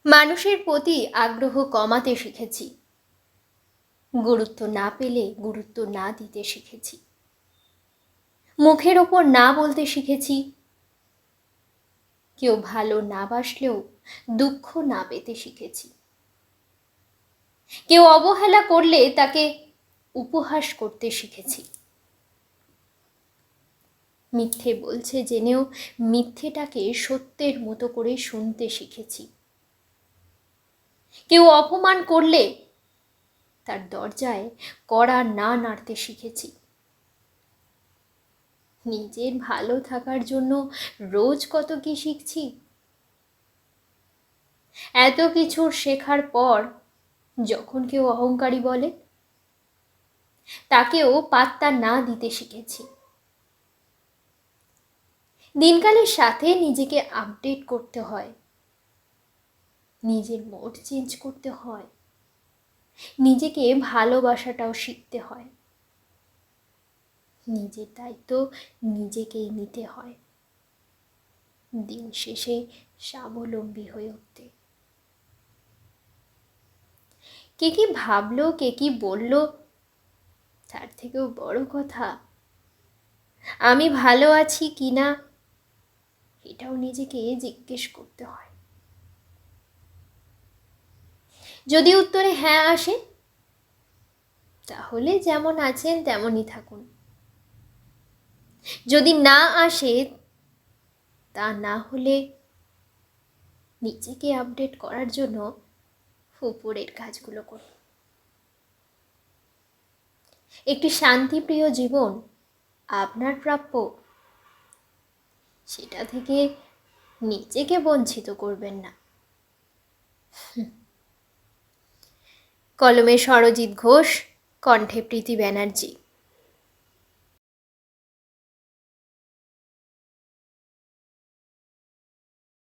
মানুষের প্রতি আগ্রহ কমাতে শিখেছি, গুরুত্ব না পেলে গুরুত্ব না দিতে শিখেছি, মুখের ওপর না বলতে শিখেছি, কেউ ভালো না বাসলেও দুঃখ না পেতে শিখেছি, কেউ অবহেলা করলে তাকে উপহাস করতে শিখেছি, মিথ্যে বলছে জেনেও মিথ্যেটাকে সত্যের মতো করে শুনতে শিখেছি, কেউ অপমান করলে তার দরজায় কড়া না নাড়তে শিখেছি, নিজের ভালো থাকার জন্য রোজ কত কি শিখছি। এত কিছু শেখার পর যখন কেউ অহংকারী বলে তাকেও পাত্তা না দিতে শিখেছি। দিনকালের সাথে নিজেকে আপডেট করতে হয়, নিজের মোড চেঞ্জ করতে হয়, নিজেকে ভালোবাসাটাও শিখতে হয়, নিজের দায়িত্ব নিজেকেই নিতে হয়, দিন শেষে স্বাবলম্বী হয়ে উঠতে। কে কি ভাবলো, কে কি বললো, তার থেকেও বড় কথা আমি ভালো আছি কি না এটাও নিজেকে জিজ্ঞেস করতে হয়। যদি উত্তরে হ্যাঁ আসে তাহলে যেমন আছেন তেমনই থাকুন, যদি না আসে তা না হলে নিজেকে আপডেট করার জন্য উপরের কাজগুলো করুন। একটি শান্তিপ্রিয় জীবন আপনার প্রাপ্য, সেটা থেকে নিজেকে বঞ্চিত করবেন না। কলমে সরজিৎ ঘোষ, কণ্ঠে প্রীতি ব্যানার্জি।